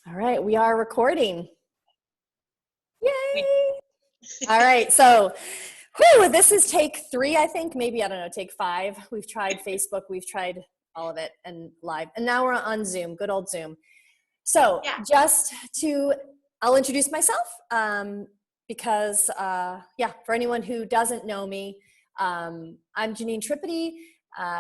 All right, we are recording. Yay! We- All right, so this is take 3, I think, maybe, I don't know, take 5. We've tried Facebook, we've tried all of it and live, and now we're on Zoom, good old Zoom. So I'll introduce myself because, for anyone who doesn't know me, I'm Janine Tripodi.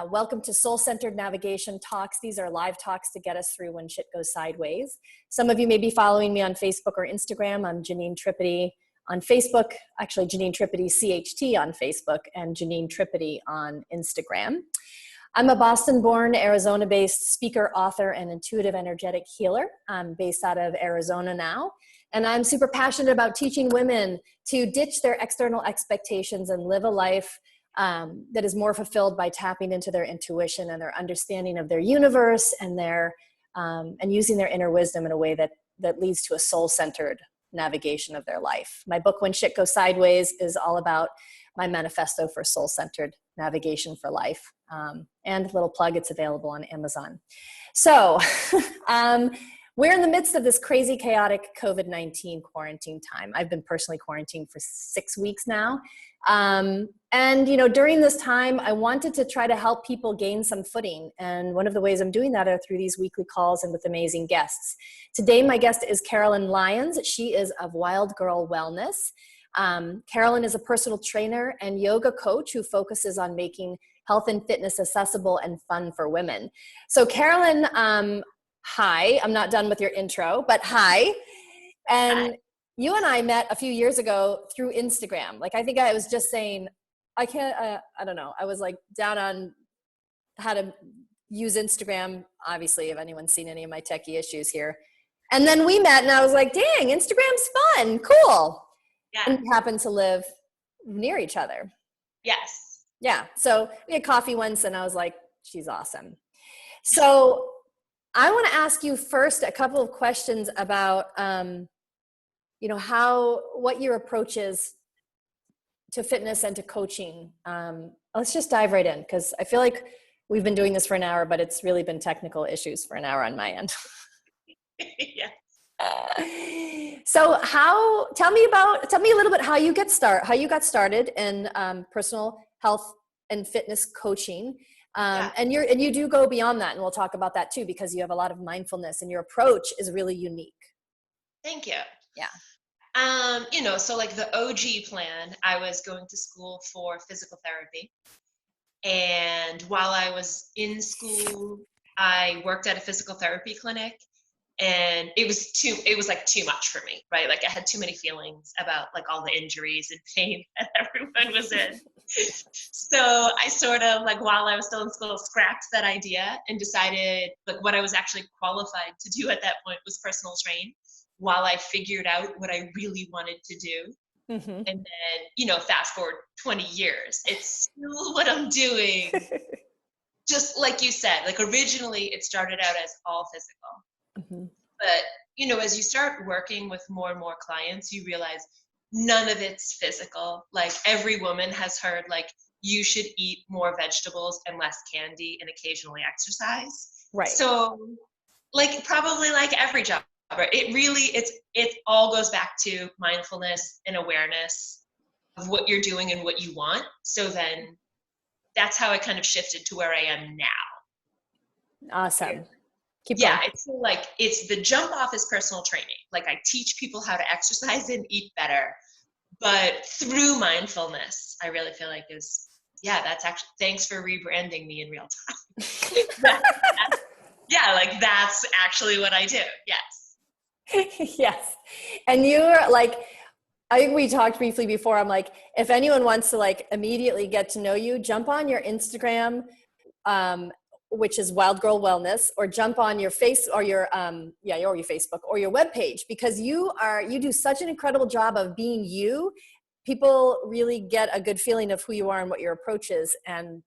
Welcome to Soul-Centered Navigation Talks. These are live talks to get us through when shit goes sideways. Some of you may be following me on Facebook or Instagram. I'm Janine Tripodi on Facebook, actually Janine Tripodi CHT on Facebook, and Janine Tripodi on Instagram. I'm a Boston-born, Arizona-based speaker, author, and intuitive energetic healer. I'm based out of Arizona now, and I'm super passionate about teaching women to ditch their external expectations and live a life that is more fulfilled by tapping into their intuition and their understanding of their universe and and using their inner wisdom in a way that leads to a soul-centered navigation of their life. My book, When Shit Goes Sideways, is all about my manifesto for soul-centered navigation for life. And little plug, it's available on Amazon. So we're in the midst of this crazy, chaotic COVID-19 quarantine time. I've been personally quarantined for 6 weeks now. And, during this time, I wanted to try to help people gain some footing. And one of the ways I'm doing that are through these weekly calls and with amazing guests. Today, my guest is Carolyn Lyons. She is of Wild Girl Wellness. Carolyn is a personal trainer and yoga coach who focuses on making health and fitness accessible and fun for women. So Carolyn, hi, I'm not done with your intro, but hi. And you and I met a few years ago through Instagram. Like, I think I was just saying, I don't know. I was like down on how to use Instagram, obviously, if anyone's seen any of my techie issues here. And then we met and I was like, dang, Instagram's fun, cool. Yeah. And we happened to live near each other. Yes. Yeah. So we had coffee once and I was like, she's awesome. So I want to ask you first a couple of questions about, what your approach is to fitness and to coaching. Let's just dive right in, because I feel like we've been doing this for an hour, but it's really been technical issues for an hour on my end. Yeah. So tell me a little bit how you got started in personal health and fitness coaching. And you do go beyond that, and we'll talk about that too, because you have a lot of mindfulness and your approach is really unique. Thank you. Yeah. So like the OG plan, I was going to school for physical therapy. And while I was in school, I worked at a physical therapy clinic, and it was like too much for me, right? Like I had too many feelings about like all the injuries and pain that everyone was in. So I sort of, like, while I was still in school, scrapped that idea and decided, like, what I was actually qualified to do at that point was personal train, while I figured out what I really wanted to do. Mm-hmm. And then, fast forward 20 years, it's still what I'm doing. Just like you said, like originally it started out as all physical. Mm-hmm. But, as you start working with more and more clients, you realize none of it's physical. Like every woman has heard, like, you should eat more vegetables and less candy and occasionally exercise. Right. So, like, probably like every job, it all goes back to mindfulness and awareness of what you're doing and what you want. So then that's how I kind of shifted to where I am now. Awesome. Keep going. It's the jump off is personal training. Like, I teach people how to exercise and eat better, but through mindfulness, I really feel like that's actually, thanks for rebranding me in real time. That's actually what I do. Yes. Yes. And you're like, I think we talked briefly before. I'm like, if anyone wants to like immediately get to know you, jump on your Instagram, which is Wild Girl Wellness, or jump on your or your Facebook or your webpage, because you do such an incredible job of being you. People really get a good feeling of who you are and what your approach is. And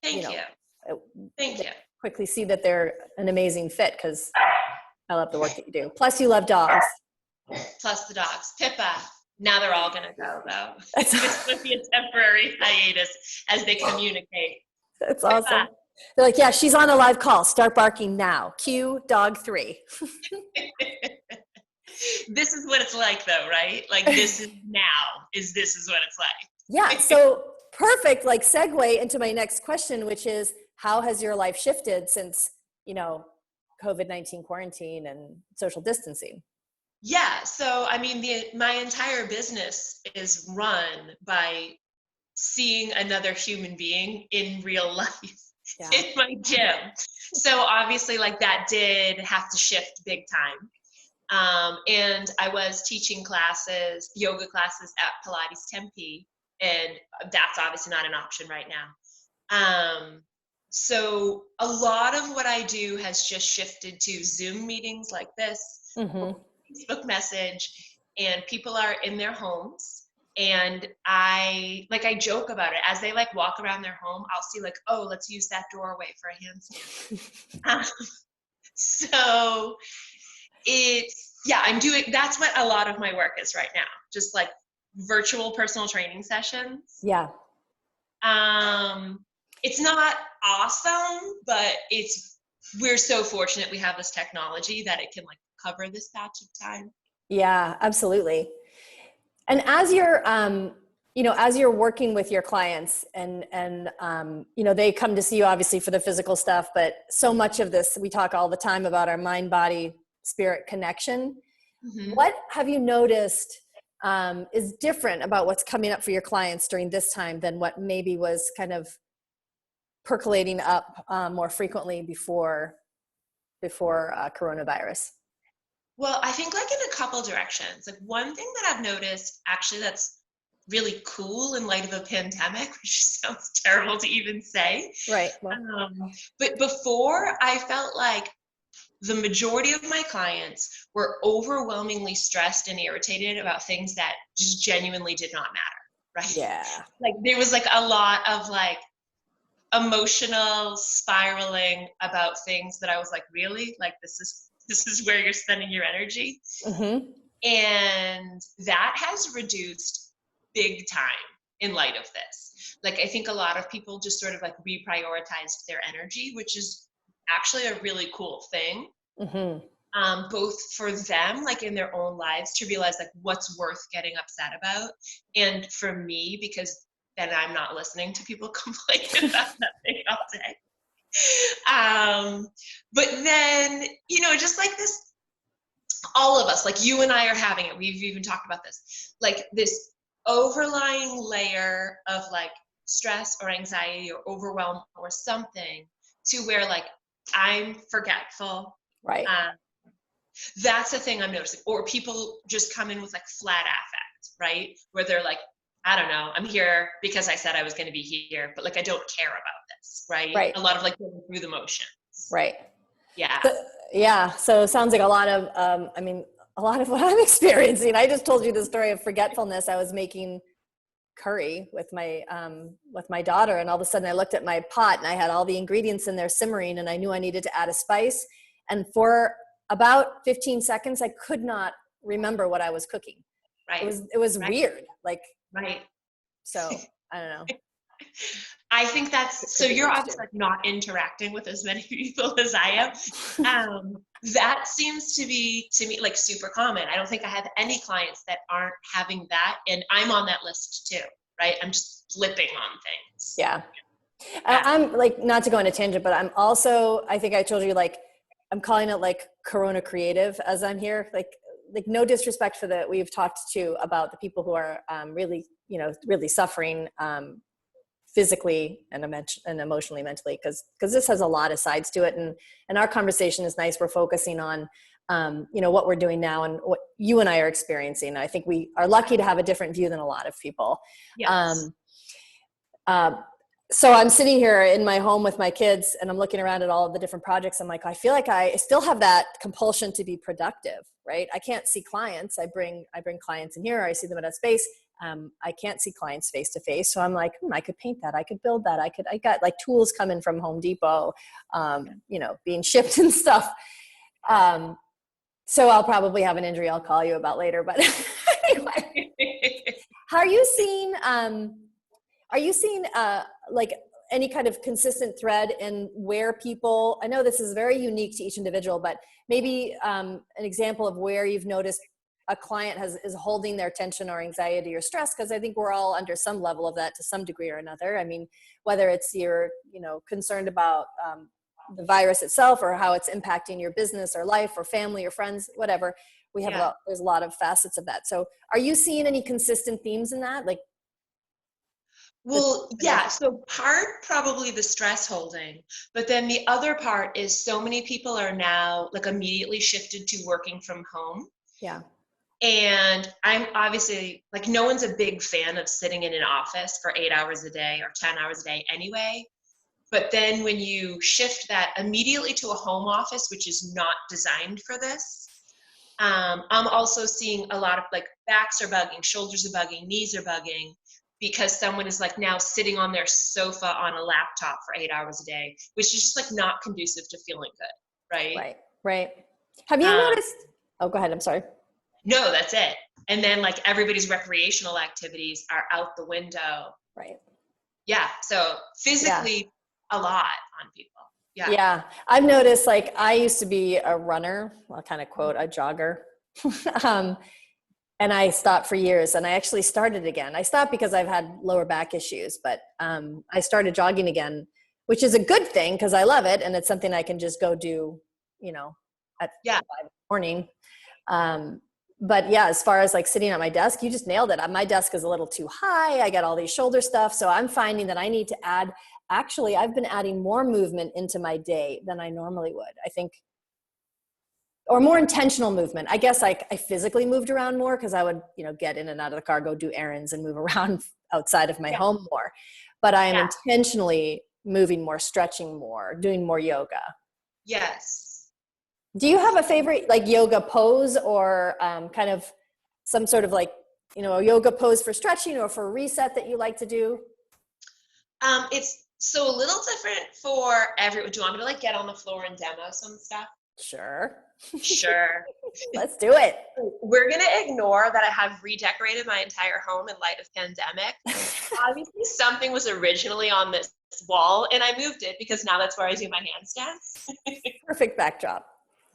Thank you. Quickly see that they're an amazing fit, because I love the work that you do. Plus you love dogs. Plus the dogs. Pippa. Now they're all going to go, though. It's going to be a temporary hiatus as they communicate. That's awesome. They're like, yeah, she's on a live call. Start barking now. Cue dog 3. This is what it's like though, right? Like this is this is what it's like. Yeah. So perfect, like segue into my next question, which is how has your life shifted since, COVID-19 quarantine and social distancing? Yeah. So, I mean, my entire business is run by seeing another human being in real life Yeah. in my gym. So obviously like that did have to shift big time. And I was teaching yoga classes at Pilates Tempe, and that's obviously not an option right now. So a lot of what I do has just shifted to Zoom meetings like this, Mm-hmm. Facebook message, and people are in their homes. And I joke about it as they like walk around their home. I'll see like, oh, let's use that doorway for a handstand. So that's what a lot of my work is right now. Just like virtual personal training sessions. Yeah. It's not awesome, but we're so fortunate we have this technology that it can like cover this patch of time. Yeah, absolutely. And as you're, as you're working with your clients and they come to see you obviously for the physical stuff, but so much of this, we talk all the time about our mind, body, spirit connection. Mm-hmm. What have you noticed is different about what's coming up for your clients during this time than what maybe was kind of percolating up more frequently before coronavirus? Well, I think like in a couple directions. Like one thing that I've noticed actually that's really cool in light of the pandemic, which sounds terrible to even say. Right. Well. But before, I felt like the majority of my clients were overwhelmingly stressed and irritated about things that just genuinely did not matter, right? Yeah. Like there was like a lot of like emotional spiraling about things that I was like, really? Like this is where you're spending your energy? Mm-hmm. And that has reduced big time in light of this. Like I think a lot of people just sort of like reprioritized their energy, which is actually a really cool thing. Mm-hmm. Both for them, like in their own lives, to realize like what's worth getting upset about, and for me, because then I'm not listening to people complain about nothing all day. But then, just like this, all of us, like you and I are having it. We've even talked about this, like this overlying layer of like stress or anxiety or overwhelm or something, to where like I'm forgetful. Right. That's the thing I'm noticing. Or people just come in with like flat affect, right? Where they're like, I don't know, I'm here because I said I was going to be here, but like I don't care about this, right? Right. A lot of like going through the motions. Right. Yeah. So it sounds like a lot of what I'm experiencing. I just told you the story of forgetfulness. I was making curry with my daughter, and all of a sudden I looked at my pot and I had all the ingredients in there simmering, and I knew I needed to add a spice. And for about 15 seconds, I could not remember what I was cooking. Right. It was right. weird. Like, right. So I don't know. I think that's, so you're obviously like not interacting with as many people as I am. That seems to be, to me, like super common. I don't think I have any clients that aren't having that. And I'm on that list too, right? I'm just flipping on things. Yeah. I'm like, not to go on a tangent, but I'm also, I think I told you, like, I'm calling it like Corona creative as I'm here. Like no disrespect for we've talked to about the people who are really suffering physically and emotionally, mentally, because this has a lot of sides to it. And our conversation is nice. We're focusing on, what we're doing now and what you and I are experiencing. I think we are lucky to have a different view than a lot of people. Yes. So I'm sitting here in my home with my kids and I'm looking around at all of the different projects. I'm like, I feel like I still have that compulsion to be productive, right? I can't see clients. I bring clients in here, or I see them at a space. I can't see clients face to face. So I'm like, I could paint that. I could build that. I got like tools coming from Home Depot, being shipped and stuff. So I'll probably have an injury I'll call you about later, but anyway, are you seeing like any kind of consistent thread in where people, I know this is very unique to each individual, but maybe an example of where you've noticed a client is holding their tension or anxiety or stress, because I think we're all under some level of that to some degree or another. I mean, whether it's you're, concerned about the virus itself or how it's impacting your business or life or family or friends, whatever, we have there's a lot of facets of that. So are you seeing any consistent themes in that? Like, well, yeah, so part probably the stress holding, but then the other part is so many people are now like immediately shifted to working from home. Yeah. And I'm obviously like, no one's a big fan of sitting in an office for 8 hours a day or 10 hours a day anyway. But then when you shift that immediately to a home office, which is not designed for this, I'm also seeing a lot of like backs are bugging, shoulders are bugging, knees are bugging, because someone is like now sitting on their sofa on a laptop for 8 hours a day, which is just like not conducive to feeling good, right? Right. Have you noticed? Oh, go ahead. I'm sorry. No, that's it. And then like everybody's recreational activities are out the window. Right. Yeah. So physically a lot on people. Yeah. Yeah. I've noticed, like, I used to be a runner, well, kind of quote, a jogger. And I stopped for years, and I actually started again. I stopped because I've had lower back issues, but I started jogging again, which is a good thing because I love it. And it's something I can just go do, at 5 in the morning. But yeah, as far as like sitting at my desk, you just nailed it. My desk is a little too high. I got all these shoulder stuff. So I'm finding that I need to actually, I've been adding more movement into my day than I normally would. I think, or more intentional movement. I guess I physically moved around more because I would, get in and out of the car, go do errands and move around outside of my home more. But I am intentionally moving more, stretching more, doing more yoga. Yes. Do you have a favorite like yoga pose or kind of some sort of like, a yoga pose for stretching or for a reset that you like to do? It's so a little different for everyone. Do you want me to like get on the floor and demo some stuff? Sure. Sure. Let's do it. We're going to ignore that I have redecorated my entire home in light of pandemic. Obviously, something was originally on this wall, and I moved it because now that's where I do my handstands. Perfect backdrop.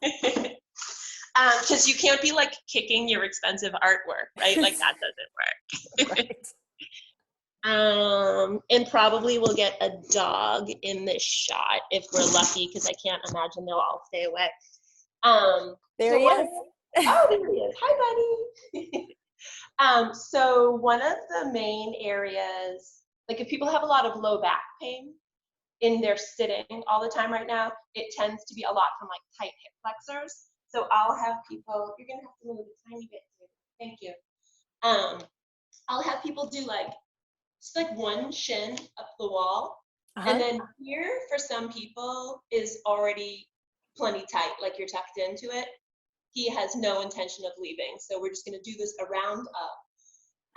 Because you can't be like kicking your expensive artwork, right? Like that doesn't work. Right. And probably we'll get a dog in this shot if we're lucky, because I can't imagine they'll all stay away. There he is. Oh, there he is. Hi, buddy. So one of the main areas, like if people have a lot of low back pain in their sitting all the time right now, it tends to be a lot from like tight hip flexors. So I'll have people, you're gonna have to move a tiny bit too. Thank you. I'll have people do like, just like one shin up the wall. And then here for some people is already plenty tight, like you're tucked into it. He has no intention of leaving. So we're just gonna do this around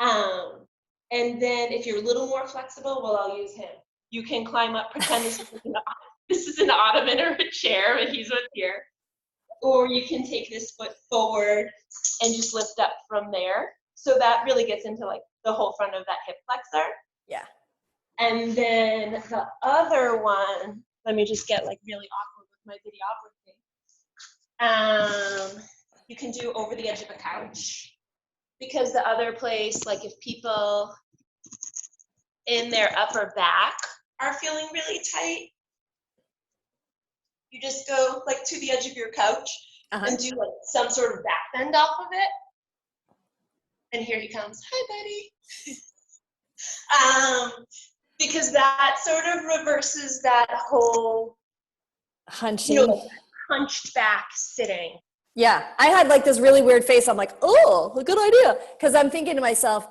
up. And then if you're a little more flexible, well, I'll use him. You can climb up, pretend this is an ottoman or a chair, but he's what's here. Or you can take this foot forward and just lift up from there. So that really gets into like the whole front of that hip flexor. Yeah. And then the other one, let me just get like really awkward with my videography. You can do over the edge of a couch. Because the other place, like if people in their upper back are feeling really tight, you just go like to the edge of your couch and do like some sort of back bend off of it. And here he comes. Hi, buddy. Because that sort of reverses that whole hunching, hunched back sitting. Yeah, I had like this really weird face. I'm like, oh, a good idea. Because I'm thinking to myself,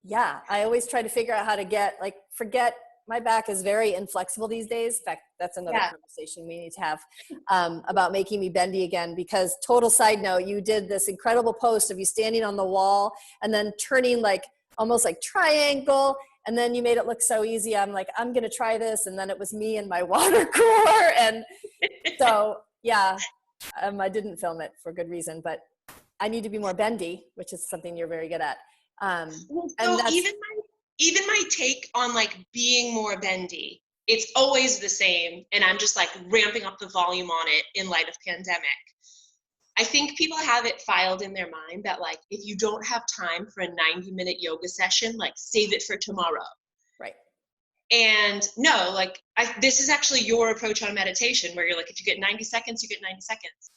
yeah, I always try to figure out how to forget, my back is very inflexible these days. In fact, that's another conversation we need to have about making me bendy again. Because total side note, you did this incredible post of you standing on the wall and then turning like almost like triangle. And then you made it look so easy. I'm like, I'm going to try this. And then it was me and my water cooler. And so, yeah. I didn't film it for good reason, but I need to be more bendy, which is something you're very good at. So even my take on like being more bendy it's always the same, and I'm just like ramping up the volume on it in light of pandemic. I think people have it filed in their mind that like, if you don't have time for a 90-minute yoga session, like save it for tomorrow. Right. And no, like this is actually your approach on meditation, where you're like, if you get 90 seconds, you get 90 seconds.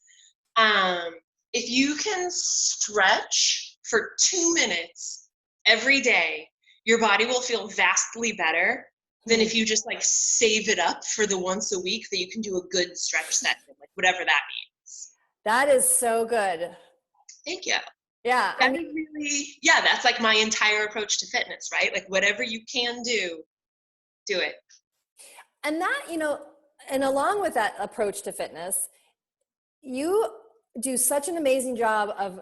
If you can stretch for 2 minutes every day, your body will feel vastly better than if you just like save it up for the once a week that you can do a good stretch session, like whatever that means. That is so good. Thank you. Yeah. That is really, yeah, that's like my entire approach to fitness, right? Like whatever you can do it. And that, and along with that approach to fitness, you do such an amazing job of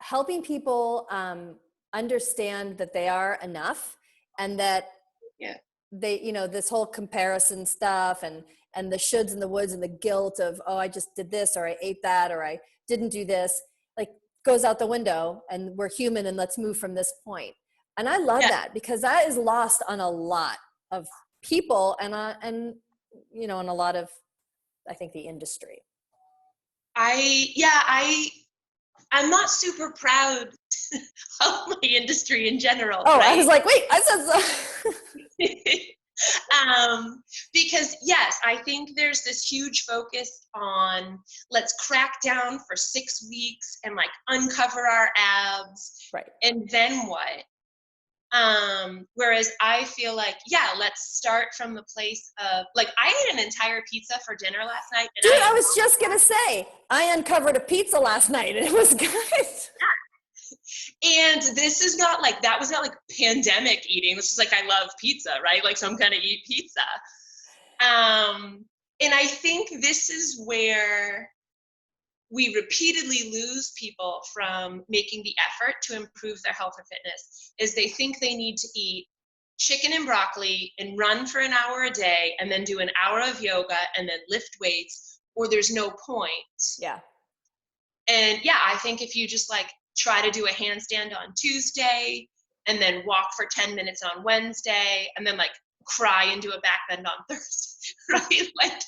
helping people understand that they are enough, and that they, this whole comparison stuff and the shoulds and the woulds and the guilt of, oh, I just did this, or I ate that, or I didn't do this, like goes out the window, and we're human, and let's move from this point. And I love that, because that is lost on a lot of people and in a lot of, I think, the industry. I'm not super proud of my industry in general. Oh, right? I was like, wait, I said so. Because yes, I think there's this huge focus on let's crack down for 6 weeks and like uncover our abs. Right. And then what? Whereas I feel like, let's start from the place of like, I ate an entire pizza for dinner last night. And dude, I was just going to say, I uncovered a pizza last night and it was good. And this is not like, that was not like pandemic eating. This is like, I love pizza, right? Like, so I'm going to eat pizza. And I think this is where we repeatedly lose people from making the effort to improve their health or fitness, is they think they need to eat chicken and broccoli and run for an hour a day and then do an hour of yoga and then lift weights, or there's no point. Yeah. And I think if you just like try to do a handstand on Tuesday and then walk for 10 minutes on Wednesday and then like cry and do a back bend on Thursday, right? Like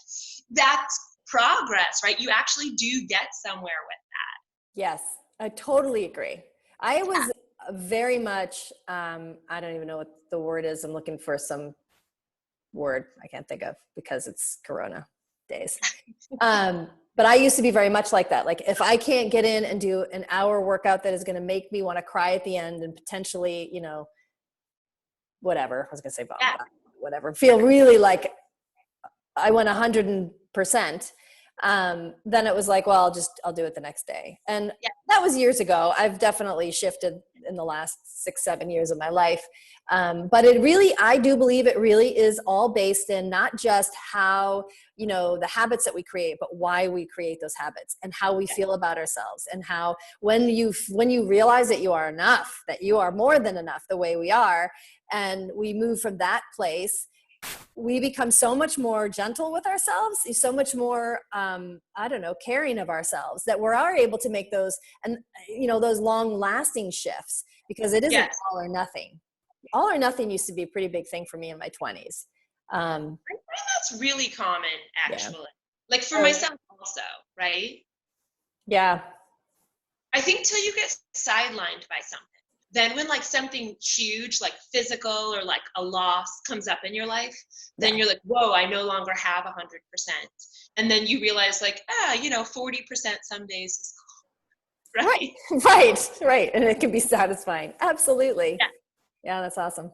that's progress, right? You actually do get somewhere with that. Yes, I totally agree. I was very much, I don't even know what the word is. I'm looking for some word I can't think of because it's Corona days. But I used to be very much like that. Like if I can't get in and do an hour workout that is going to make me want to cry at the end and potentially, whatever, I was going to say, whatever, feel really like I went 100%. Then it was like, well, I'll do it the next day. And that was years ago. I've definitely shifted in the last 6-7 years of my life. But I do believe it really is all based in not just how, the habits that we create, but why we create those habits and how we feel about ourselves, and how when you realize that you are enough, that you are more than enough the way we are, and we move from that place, we become so much more gentle with ourselves, so much more, caring of ourselves, that we are able to make those, and those long lasting shifts, because it isn't all or nothing. All or nothing used to be a pretty big thing for me in my 20s. I think that's really common, actually. Like for myself also, right? Yeah. I think till you get sidelined by something. Then when like something huge, like physical or like a loss comes up in your life, then you're like, whoa, I no longer have 100%. And then you realize like, 40% some days is cool. Right? Right. And it can be satisfying. Absolutely. Yeah, that's awesome.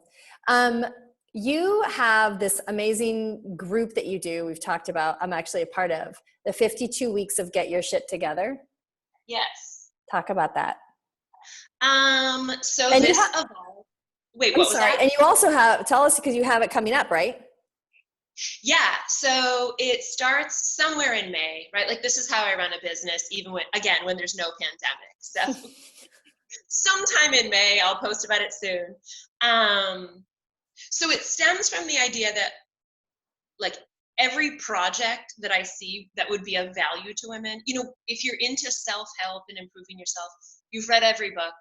You have this amazing group that you do. We've talked about, I'm actually a part of the 52 weeks of Get Your Shit Together. Yes. Talk about that. So and this evolved. Wait, what was that? And you also tell us, because you have it coming up, right? Yeah. So it starts somewhere in May, right? Like this is how I run a business, even when there's no pandemic. So sometime in May, I'll post about it soon. So it stems from the idea that like every project that I see that would be of value to women, if you're into self-help and improving yourself, you've read every book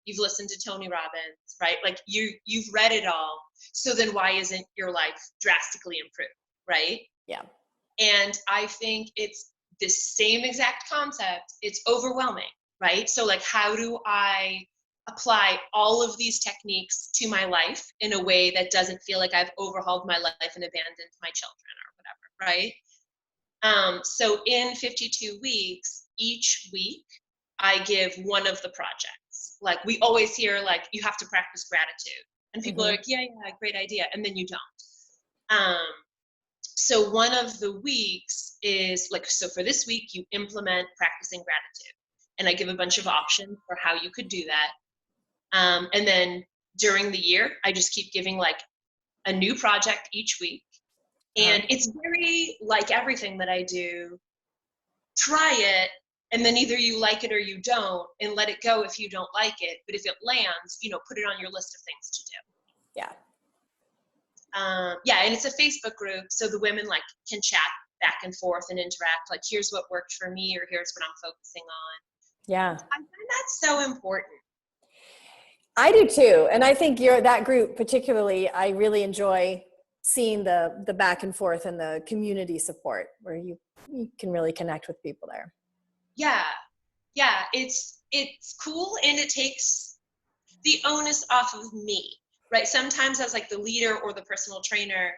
you've listened to Tony Robbins, right? Like you've read it all. So then why isn't your life drastically improved, right? Yeah. And I think it's the same exact concept. It's overwhelming, right? So like, how do I apply all of these techniques to my life in a way that doesn't feel like I've overhauled my life and abandoned my children or whatever, right? So in 52 weeks, each week, I give one of the projects. Like we always hear, like, you have to practice gratitude. And people are like, yeah, great idea. And then you don't. So one of the weeks is like, so for this week, you implement practicing gratitude. And I give a bunch of options for how you could do that. And then during the year, I just keep giving like a new project each week. And it's very like everything that I do, try it, and then either you like it or you don't, and let it go if you don't like it. But if it lands, put it on your list of things to do. Yeah. And it's a Facebook group, so the women like can chat back and forth and interact. Like, here's what worked for me, or here's what I'm focusing on. Yeah. I find that so important. I do too. And I think that group particularly, I really enjoy seeing the back and forth and the community support where you can really connect with people there. Yeah. It's cool, and it takes the onus off of me, right? Sometimes as like the leader or the personal trainer,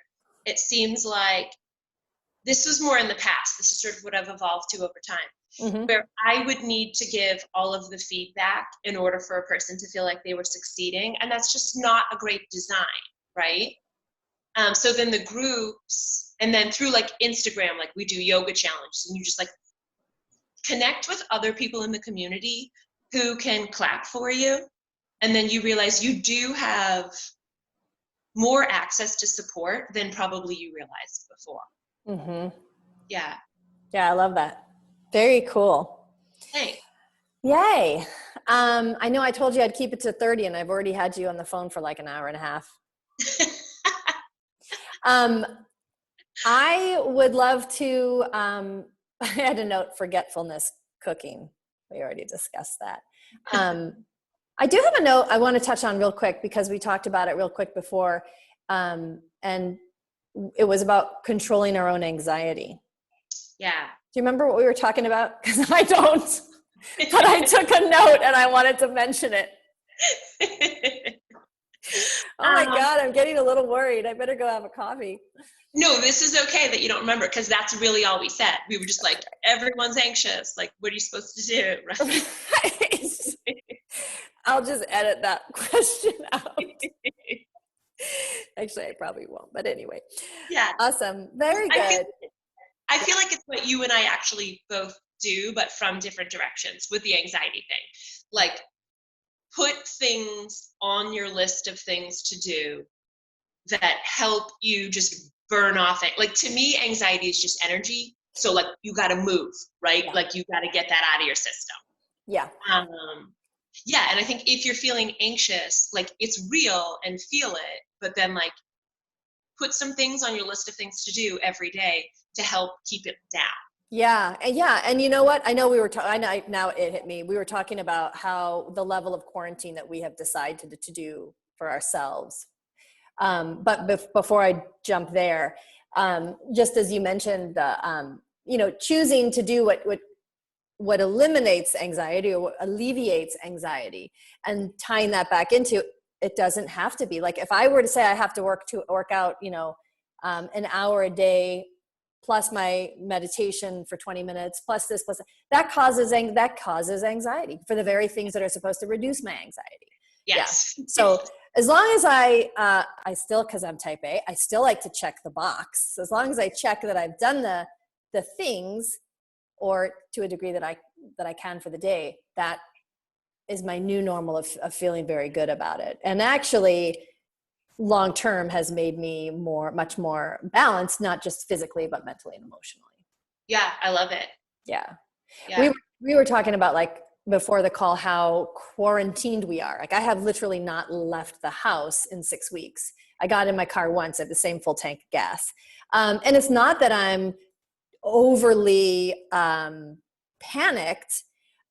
it seems like this was more in the past. This is sort of what I've evolved to over time, where I would need to give all of the feedback in order for a person to feel like they were succeeding. And that's just not a great design, right? So then the groups, and then through like Instagram, like we do yoga challenges, and you just like connect with other people in the community who can clap for you. And then you realize you do have more access to support than probably you realized before. Yeah. Yeah, I love that. Very cool. Hey. Yay. I know I told you I'd keep it to 30, and I've already had you on the phone for like an hour and a half. I would love to, I had a note, forgetfulness cooking. We already discussed that. I do have a note I want to touch on real quick because we talked about it real quick before. And it was about controlling our own anxiety. Yeah. Do you remember what we were talking about? Because I don't, but I took a note and I wanted to mention it. Oh my God, I'm getting a little worried. I better go have a coffee. No, this is okay that you don't remember, because that's really all we said. We were just like, everyone's anxious. Like, what are you supposed to do? Right? I'll just edit that question out. Actually, I probably won't. But anyway. Yeah. Awesome. Very good. I feel like it's what you and I actually both do, but from different directions with the anxiety thing. Like, put things on your list of things to do that help you just burn off it. Like, to me, anxiety is just energy. So like, you got to move, right? Yeah. Like, you got to get that out of your system. Yeah. Yeah. And I think if you're feeling anxious, like, it's real and feel it, but then like put some things on your list of things to do every day to help keep it down. Yeah. And you know what? I know we were talking, now it hit me. We were talking about how the level of quarantine that we have decided to do for ourselves. But before I jump there, just as you mentioned, choosing to do what eliminates anxiety or what alleviates anxiety, and tying that back into, it doesn't have to be like, if I were to say I have to work out, an hour a day plus my meditation for 20 minutes plus this plus that causes anxiety for the very things that are supposed to reduce my anxiety. Yes. Yeah. So as long as I still, because I'm type A, I still like to check the box. So as long as I check that I've done the things, or to a degree that I can for the day, that is my new normal of feeling very good about it. And actually, long term has made me much more balanced, not just physically, but mentally and emotionally. Yeah, I love it. Yeah. We were talking about, like, before the call, how quarantined we are. Like, I have literally not left the house in 6 weeks. I got in my car once at the same full tank of gas. And it's not that I'm overly panicked.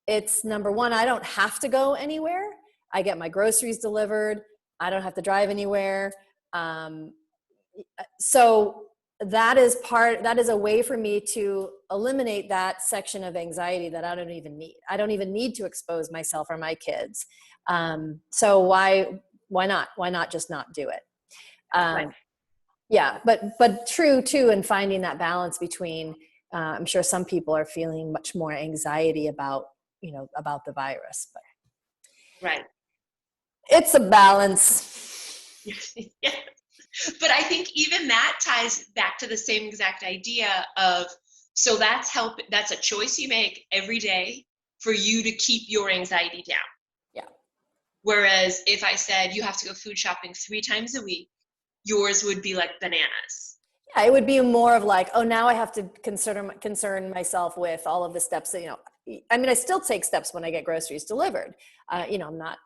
It's, number one, I don't have to go anywhere. I get my groceries delivered. I don't have to drive anywhere. So that is a way for me to eliminate that section of anxiety that I don't even need. I don't even need to expose myself or my kids. So why not? Why not just not do it? Right. Yeah, but true too, in finding that balance between, I'm sure some people are feeling much more anxiety about, about the virus, but Right. it's a balance. Yeah. But I think even that ties back to the same exact idea of, so that's a choice you make every day for you to keep your anxiety down. Yeah. Whereas if I said you have to go food shopping 3 times a week, yours would be like bananas. Yeah, it would be more of like, oh, now I have to concern myself with all of the steps that, I mean, I still take steps when I get groceries delivered. I'm not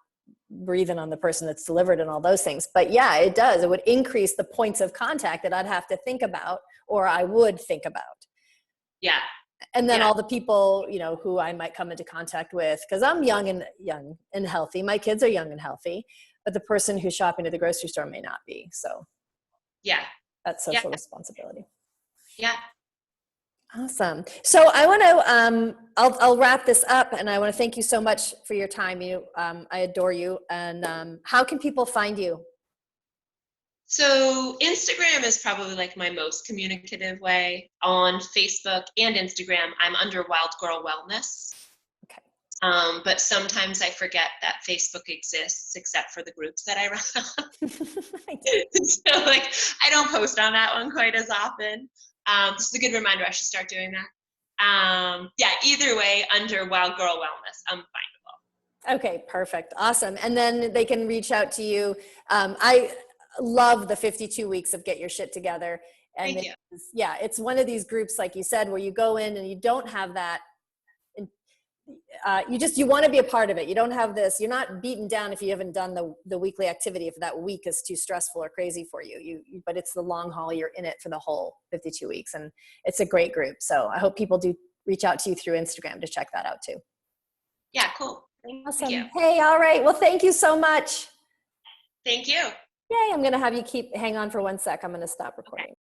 breathing on the person that's delivered and all those things. But yeah, it does. It would increase the points of contact that I'd have to think about, or I would think about. Yeah. And then Yeah. all the people, who I might come into contact with, because I'm young and healthy. My kids are young and healthy, but the person who's shopping at the grocery store may not be. So Yeah. that's Yeah. social responsibility. Yeah. Awesome. So I want to, I'll wrap this up, and I want to thank you so much for your time. I adore you. And how can people find you? So Instagram is probably like my most communicative way. On Facebook and Instagram, I'm under Wild Girl Wellness. Okay. But sometimes I forget that Facebook exists, except for the groups that I run on. So like, I don't post on that one quite as often. This is a good reminder. I should start doing that. Yeah, either way, under Wild Girl Wellness, I'm findable. Okay, perfect. Awesome. And then they can reach out to you. I love the 52 weeks of Get Your Shit Together. And Thank you. Yeah, it's one of these groups, like you said, where you go in and you don't have that. You want to be a part of it. You don't have this, you're not beaten down if you haven't done the weekly activity, if that week is too stressful or crazy for you. But it's the long haul. You're in it for the whole 52 weeks. And it's a great group. So I hope people do reach out to you through Instagram to check that out too. Yeah, cool. Thank you. Hey, all right. Well, thank you so much. Thank you. Yay, I'm going to have you hang on for 1 sec. I'm going to stop recording.